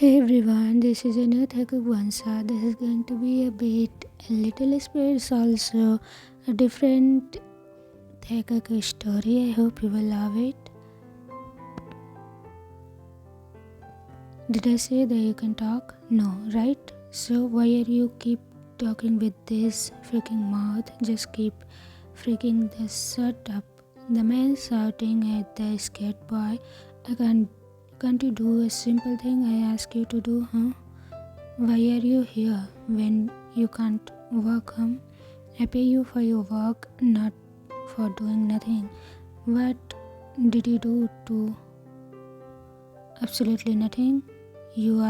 Hey everyone, this is a new Taekook one-shot. This is going to be a little space, also a different Taekook story. I hope you will love it. Did I say that you can talk? No, right? So why are you keep talking with this freaking mouth? Just keep freaking the shut up. The man shouting at the scared boy. I can't you do a simple thing I ask you to do, huh? Why are you here when you can't work? I pay you for your work, not for doing nothing. What did you do to absolutely nothing? You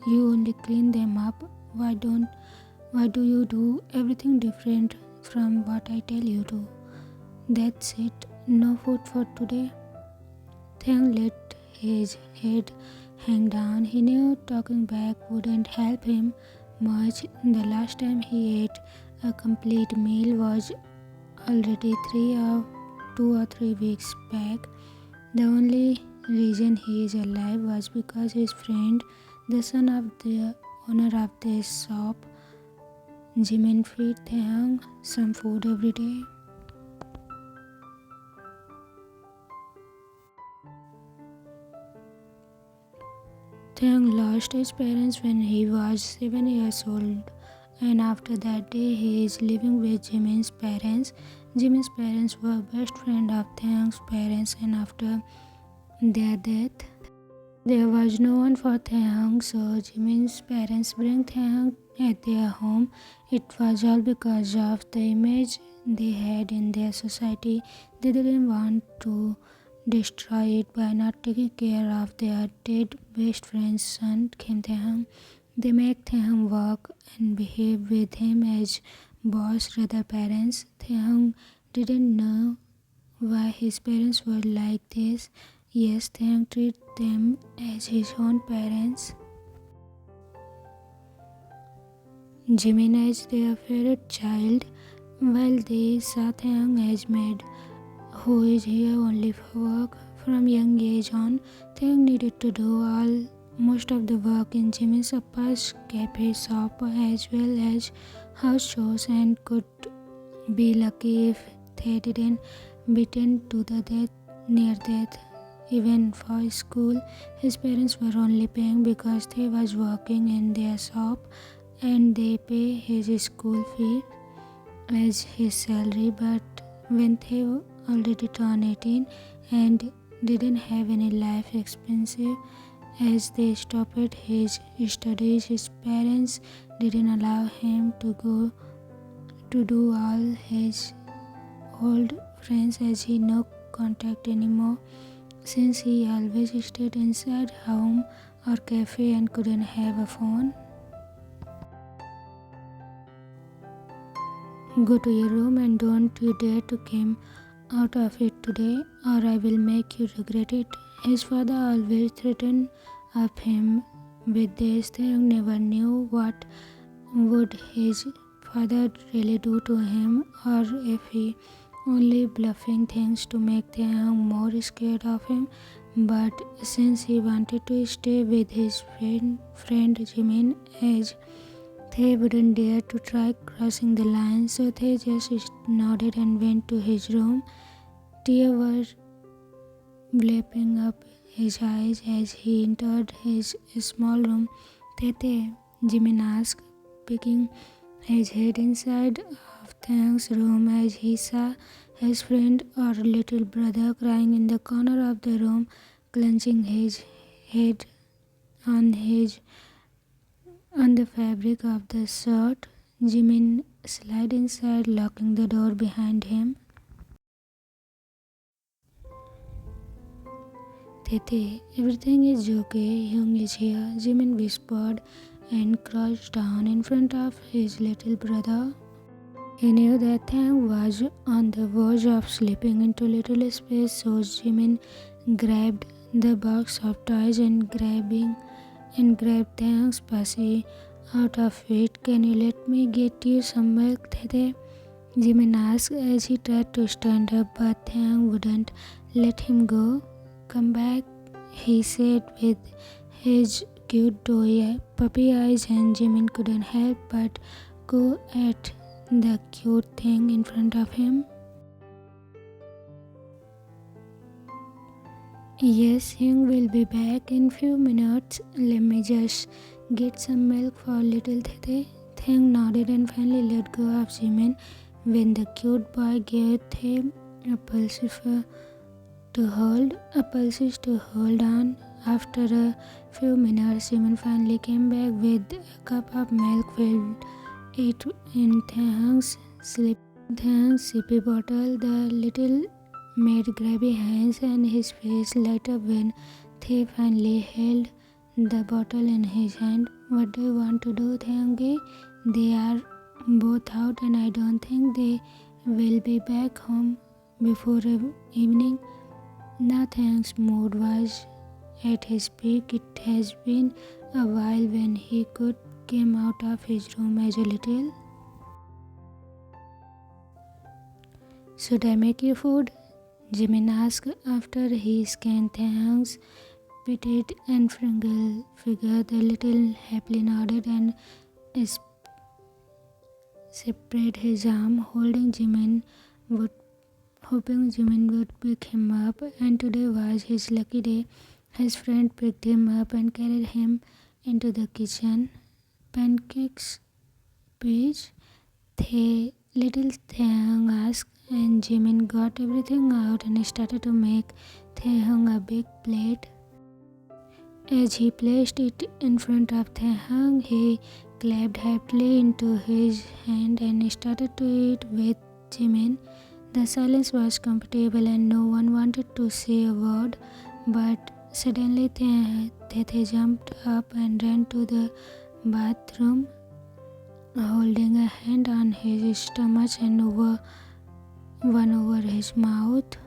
only clean them up. Why do you do everything different from what I tell you to? That's it. No food for today. Taehyung let his head hang down. He knew talking back wouldn't help him much. The last time he ate a complete meal was already 2 or 3 weeks back. The only reason he is alive was because his friend, the son of the owner of the shop, Jimin, feed Taehyung some food every day. Taehyung lost his parents when he was 7 years old, and after that day he is living with Jimin's parents. Jimin's parents were best friend of Taehyung's parents, and after their death, there was no one for Taehyung, so Jimin's parents bring Taehyung at their home. It was all because of the image they had in their society. They didn't want to destroy it by not taking care of their dead best friend's son, Kim Taehyung. They make Taehyung work and behave with him as boss rather parents. Taehyung didn't know why his parents were like this. Yes, Taehyung treated them as his own parents. Jimin as their favorite child, while they saw Taehyung as maid, who is here only for work. From young age on, Taehyung needed to do most of the work in Jimin's papa's cafe shop as well as house chores, and could be lucky if they didn't beaten to the death near death. Even for school, his parents were only paying because they was working in their shop, and they pay his school fee as his salary. But when they already turned 18 and didn't have any life expenses, as they stopped his studies, his parents didn't allow him to go to do all his old friends, as he no contact anymore, since he always stayed inside home or cafe and couldn't have a phone. Go to your room and don't you dare to come out of it today, or I will make you regret it. His father always threatened of him with this. Taehyung never knew what would his father really do to him, or if he only bluffing things to make Taehyung more scared of him. But since he wanted to stay with his friend Jimin, as they wouldn't dare to try crossing the line, so they just nodded and went to his room. Tears were blazing up his eyes as he entered his small room. Tete, Jimin asked, peeking his head inside of Taehyung's room as he saw his friend or little brother crying in the corner of the room, clenching his head on the fabric of the shirt. Jimin slid inside, locking the door behind him. Tete, everything is okay. Hyung is here, Jimin whispered and crouched down in front of his little brother. He knew that Taehyung was on the verge of slipping into little space, so Jimin grabbed the box of toys and grabbed Taehyung's pussy out of it. Can you let me get you some milk, Tete? Jimin asked as he tried to stand up, but Taehyung wouldn't let him go. Come back, he said with his cute toy puppy eyes, and Jimin couldn't help but go at the cute thing in front of him. Yes, Hyung will be back in few minutes. Let me just get some milk for little Tete. Hyung nodded and finally let go of Jimin when the cute boy gave him a pulses to hold on. After a few minutes, Jimin finally came back with a cup of milk, filled it in Taehyung's sippy bottle. The little maid grabbed his hands and his face lit up when Tae finally held the bottle in his hand. What do you want to do, Taehyung? They are both out and I don't think they will be back home before evening. Now Taehyung's mood was at his peak. It has been a while when he could came out of his room as a little. Should I make you food? Jimin asked after he scanned Taehyung's petite and frugal figure. The little happily nodded and spread his arm, hoping Jimin would pick him up. And today was his lucky day. His friend picked him up and carried him into the kitchen. Pancakes, please? Little Taehyung asked, and Jimin got everything out and started to make Taehyung a big plate. As he placed it in front of Taehyung, he clapped happily into his hand and started to eat with Jimin. The silence was comfortable and no one wanted to say a word, but suddenly Tete jumped up and ran to the bathroom, holding a hand on his stomach and one over his mouth.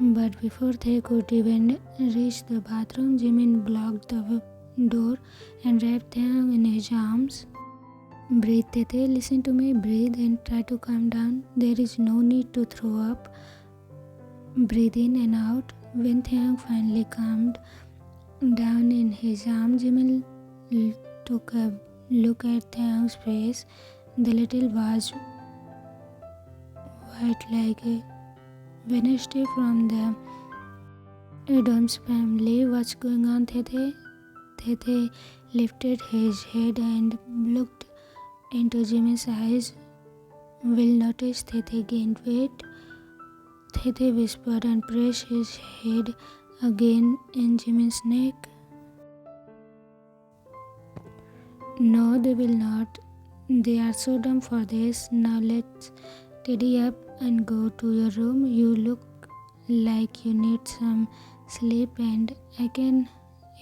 But before they could even reach the bathroom, Jimin blocked the door and wrapped Taehyung in his arms. Breathe, Tete, listen to me, breathe and try to calm down. There is no need to throw up. Breathe in and out. When Taehyung finally calmed down in his arms, Jimin took a look at Taehyung's face. The little was white like a Wednesday from the Adams family. What's going on, Tete? Tete lifted his head and looked into Jimin's eyes. Will notice Tete gained weight. Tete whispered and pressed his head again in Jimin's neck. No, they will not. They are so dumb for this. Now let's tidy up and go to your room. You look like you need some sleep and I can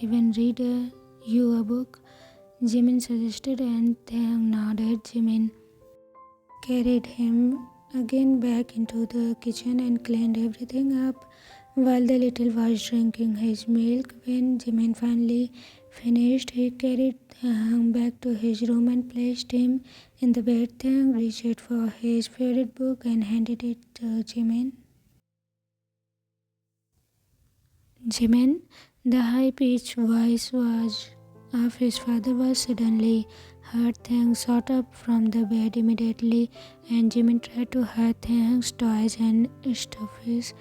even read you a book, Jimin suggested, and Taehyung nodded. Jimin carried him again back into the kitchen and cleaned everything up while the little was drinking his milk. When Jimin finally finished, he carried Taehyung back to his room and placed him in the bed. Taehyung reached for his favorite book and handed it to Jimin. Jimin, the high-pitched voice of his father was suddenly heard. Taehyung shot up from the bed immediately, and Jimin tried to hide Taehyung's toys and stuffs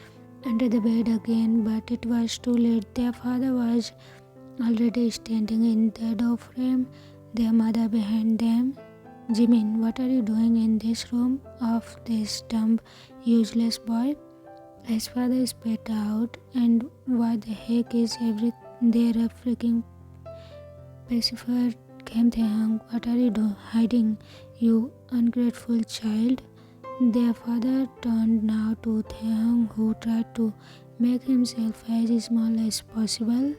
under the bed again, but it was too late. Their father was already standing in the doorframe, their mother behind them. Jimin, what are you doing in this room of this dumb, useless boy? His father spat out, and what the heck is there a freaking pacifier? Came Taehyung, what are you hiding, you ungrateful child? Their father turned now to Taehyung, who tried to make himself as small as possible.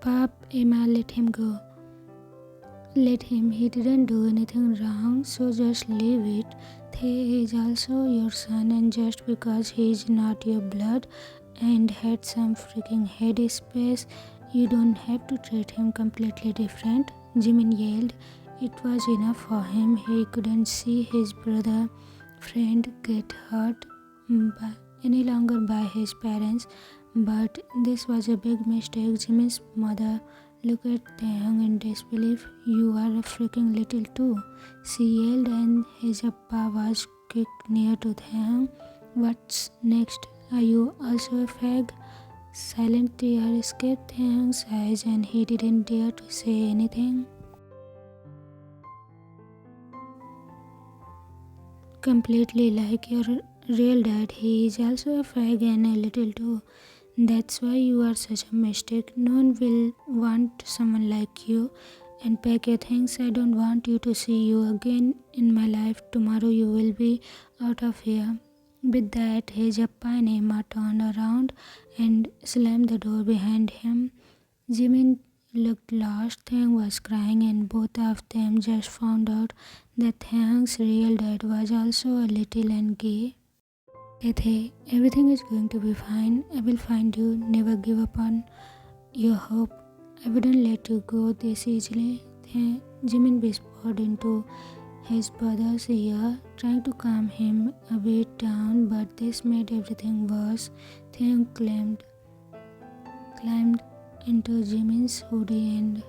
Pap, Emma, let him go. Let him, he didn't do anything wrong, so just leave it. He is also your son, and just because he is not your blood and had some freaking head space, you don't have to treat him completely different, Jimin yelled. It was enough for him. He couldn't see his brother friend get hurt by, any longer by his parents. But this was a big mistake. Jimin's mother looked at Taehyung in disbelief. You are a freaking little too, she yelled, and his appa was quick near to Taehyung. What's next? Are you also a fag? Silent tear escaped Taehyung's eyes and he didn't dare to say anything. Completely like your real dad, he is also a fag and a little too. That's why you are such a mistake. No one will want someone like you. And pack your things. I don't want you to see you again in my life. Tomorrow you will be out of here. With that, his appa and Emma turned around and slammed the door behind him. Jimin looked lost. Taehyung was crying, and both of them just found out that Taehyung's real dad was also a little and gay. Hey, everything is going to be fine. I will find you. Never give up on your hope. I wouldn't let you go this easily. Jimin whispered into his brother's ear, trying to calm him a bit down, but this made everything worse. Taehyung climbed into Jimin's hoodie and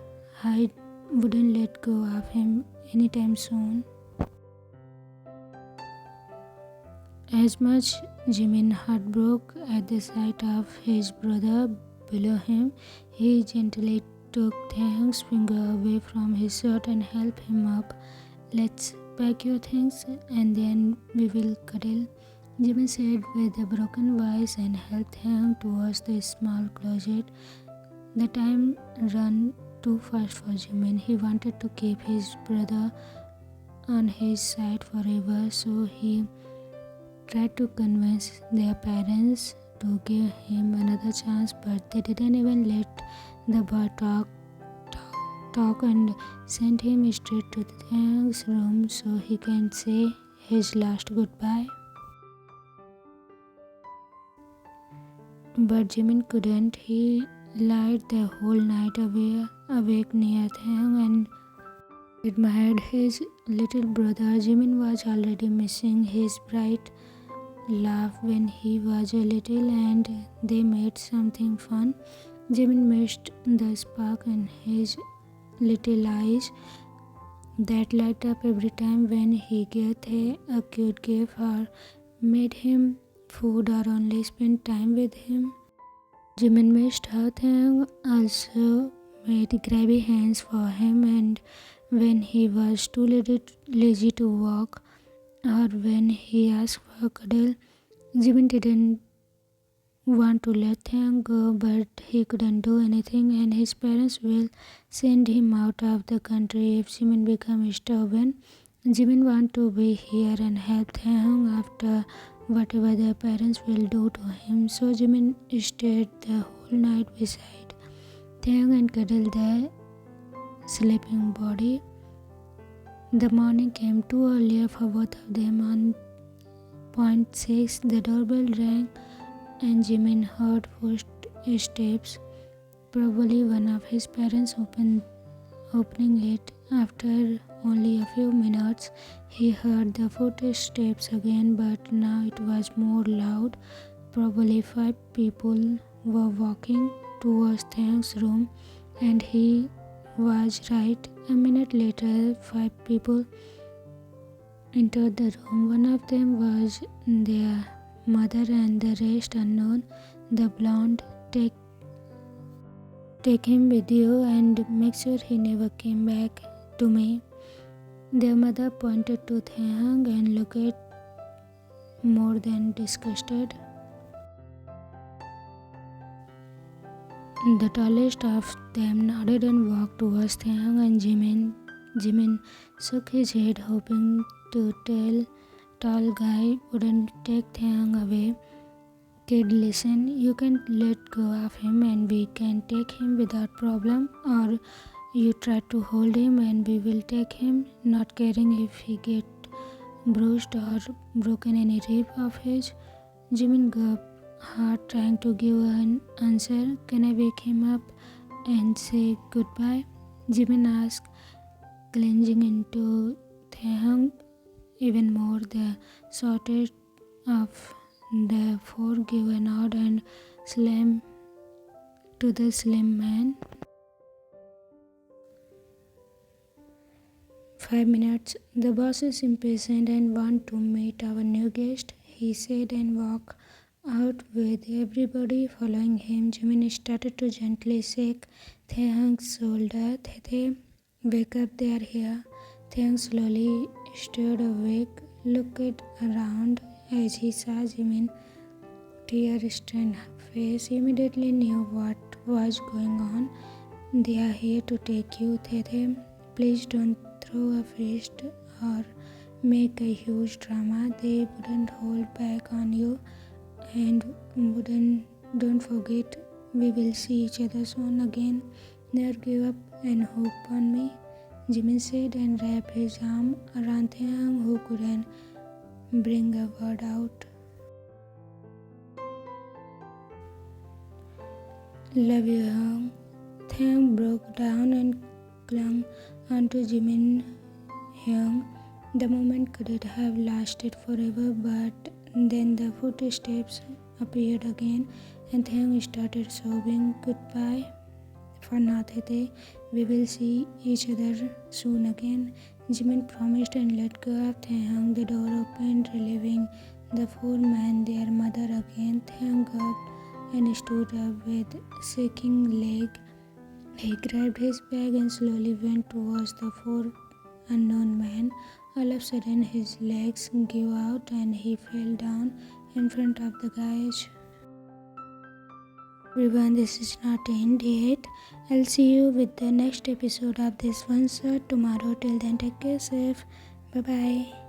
wouldn't let go of him anytime soon. As much Jimin heart broke at the sight of his brother below him, he gently took Taehyung's finger away from his shirt and helped him up. Let's pack your things and then we will cuddle, Jimin said with a broken voice and helped Taehyung towards the small closet. The time ran too fast for Jimin. He wanted to keep his brother on his side forever, so he tried to convince their parents to give him another chance, but they didn't even let the boy talk and sent him straight to Taehyung's room so he can say his last goodbye. But Jimin couldn't. He lied the whole night awake near Taehyung and admired his little brother. Jimin was already missing his bright laugh when he was a little, and they made something fun. Jimin missed the spark in his little eyes that light up every time when he gave a cute gift or made him food or only spent time with him. Jimin missed how Taehyung also made grabby hands for him, and when he was too lazy to walk or when he asked for a cuddle. Jimin didn't want to let Taehyung go, but he couldn't do anything, and his parents will send him out of the country if Jimin becomes stubborn. Jimin wants to be here and help Taehyung after whatever their parents will do to him. So Jimin stayed the whole night beside Taehyung and cuddled the sleeping body. The morning came too early for both of them. On point 6, the doorbell rang and Jimin heard footsteps, probably one of his parents opening it. After only a few minutes, he heard the footsteps again, but now it was more loud. Probably 5 people were walking towards Taehyung's room, and he was right. A minute later, 5 people entered the room. One of them was their mother and the rest unknown. The blonde, take him with you and make sure he never came back to me. Their mother pointed to Taehyung and looked more than disgusted. The tallest of them nodded and walked towards Taehyung and Jimin. Jimin shook his head, hoping to tall guy wouldn't take Taehyung away. Kid, listen, you can let go of him and we can take him without problem, or you try to hold him and we will take him, not caring if he get bruised or broken any rib of his. Jimin gulped hard, trying to give an answer. Can I wake him up and say goodbye? Jimin asked clinging into Taehyung even more. The shortest of the four give a nod and slam to the slim man. 5 minutes. The boss is impatient and want to meet our new guest, he said, and walked out with everybody following him. Jimin started to gently shake Taehyung's shoulder. Tae, wake up, they are here. Taehyung slowly stirred awake, looked around as he saw Jimin's tear-stained face. He immediately knew what was going on. They are here to take you, Tae. Please don't throw a fist or make a huge drama. They wouldn't hold back on you, and don't forget, we will see each other soon again. Never give up and hope on me, Jimin said, and wrapped his arm around Taehyung, who couldn't bring a word out. Love you, Hyung. Taehyung broke down and clung onto Jimin. Hyung. The moment couldn't have lasted forever, but then the footsteps appeared again, and Taehyung started sobbing. Goodbye for now, Tae. We will see each other soon again, Jimin promised, and let go of Taehyung. The door opened, relieving the four men their mother again. Taehyung gulped and stood up with shaking leg. He grabbed his bag and slowly went towards the four unknown men. All of a sudden, his legs gave out and he fell down in front of the guys. Everyone, this is not the end yet. I'll see you with the next episode of this one shot tomorrow. Till then, take care, safe. Bye bye.